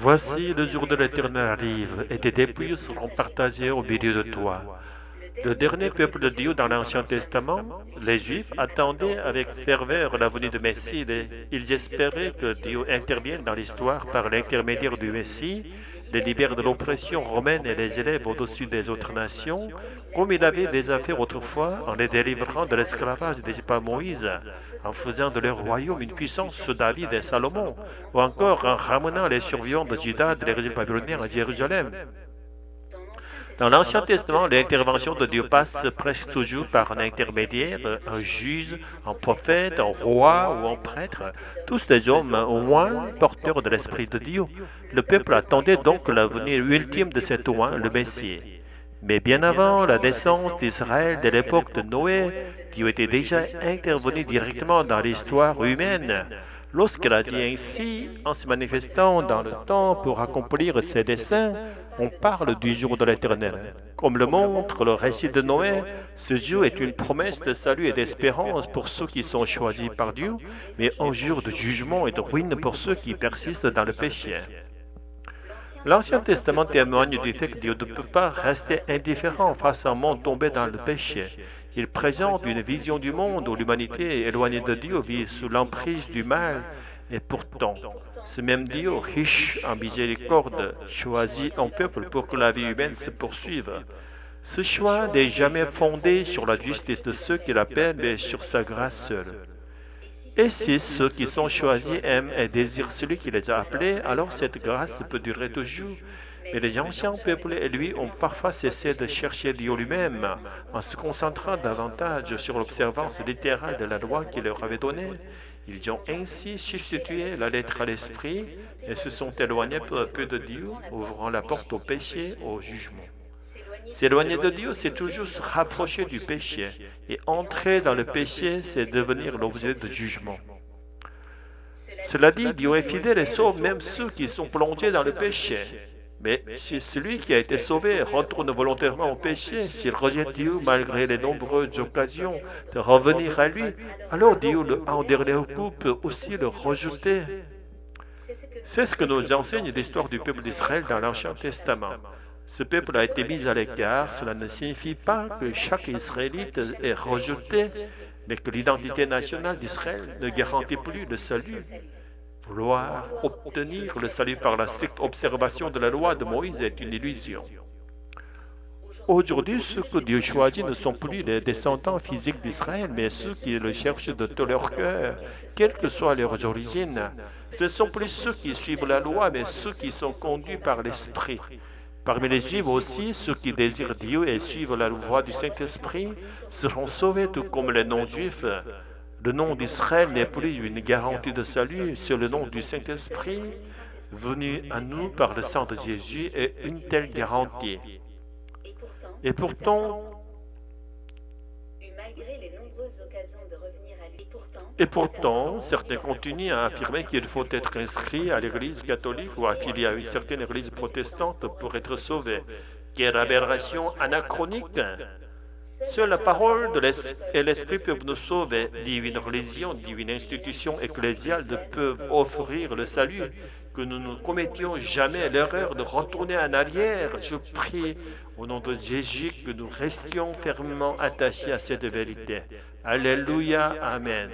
Voici le jour de l'Éternel arrive, et tes dépouilles seront partagées au milieu de toi. Le dernier peuple de Dieu dans l'Ancien Testament, les Juifs attendaient avec ferveur la venue du Messie. Ils espéraient que Dieu intervienne dans l'histoire par l'intermédiaire du Messie, les libère de l'oppression romaine et les élève au-dessus des autres nations, comme il avait déjà fait autrefois en les délivrant de l'esclavage d'Égypte par Moïse, en faisant de leur royaume une puissance sous David et Salomon, ou encore en ramenant les survivants de Juda de l'exil babylonien à Jérusalem. Dans l'Ancien Testament, l'intervention de Dieu passe presque toujours par un intermédiaire, un juge, un prophète, un roi ou un prêtre, tous des hommes au moins porteurs de l'Esprit de Dieu. Le peuple attendait donc la venue ultime de cet oint, le Messie. Mais bien avant la naissance d'Israël de l'époque de Noé, Dieu était déjà intervenu directement dans l'histoire humaine. Lorsqu'il a dit ainsi, en se manifestant dans le temps pour accomplir ses desseins, on parle du jour de l'Éternel. Comme le montre le récit de Noé, ce jour est une promesse de salut et d'espérance pour ceux qui sont choisis par Dieu, mais un jour de jugement et de ruine pour ceux qui persistent dans le péché. L'Ancien Testament témoigne du fait que Dieu ne peut pas rester indifférent face à un monde tombé dans le péché. Il présente une vision du monde où l'humanité éloignée de Dieu vit sous l'emprise du mal, et pourtant, ce même Dieu, riche en miséricorde, choisit un peuple pour que la vie humaine se poursuive. Ce choix n'est jamais fondé sur la justice de ceux qui l'appellent, mais sur sa grâce seule. Et si ceux qui sont choisis aiment et désirent celui qui les a appelés, alors cette grâce peut durer toujours. Mais les anciens peuples et lui ont parfois cessé de chercher Dieu lui-même, en se concentrant davantage sur l'observance littérale de la loi qu'il leur avait donnée. Ils ont ainsi substitué la lettre à l'esprit et se sont éloignés peu à peu de Dieu, ouvrant la porte au péché, au jugement. S'éloigner de Dieu, c'est toujours se rapprocher du péché, et entrer dans le péché, c'est devenir l'objet de jugement. Cela dit, Dieu est fidèle et sauve même ceux qui sont plongés dans le péché. Mais si celui qui a été sauvé retourne volontairement au péché, s'il rejette Dieu malgré les nombreuses occasions de revenir à lui, alors Dieu, en dernier coup, peut aussi le rejeter. C'est ce que nous enseigne l'histoire du peuple d'Israël dans l'Ancien Testament. Ce peuple a été mis à l'écart, cela ne signifie pas que chaque Israélite est rejeté, mais que l'identité nationale d'Israël ne garantit plus le salut. Vouloir obtenir le salut par la stricte observation de la loi de Moïse est une illusion. Aujourd'hui, ceux que Dieu choisit ne sont plus les descendants physiques d'Israël, mais ceux qui le cherchent de tout leur cœur, quelles que soient leurs origines. Ce ne sont plus ceux qui suivent la loi, mais ceux qui sont conduits par l'Esprit. Parmi les Juifs aussi, ceux qui désirent Dieu et suivent la voie du Saint-Esprit seront sauvés tout comme les non-Juifs. Le nom d'Israël n'est plus une garantie de salut, c'est le nom du Saint-Esprit venu à nous par le sang de Jésus est une telle garantie. Et pourtant, certains continuent à affirmer qu'il faut être inscrit à l'Église catholique ou affilié à une certaine Église protestante pour être sauvé. Quelle aberration anachronique! Seule la parole et l'Esprit peuvent nous sauver. Divine religion, divine institution ecclésiale ne peuvent offrir le salut. Que nous ne commettions jamais l'erreur de retourner en arrière. Je prie au nom de Jésus que nous restions fermement attachés à cette vérité. Alléluia, Amen.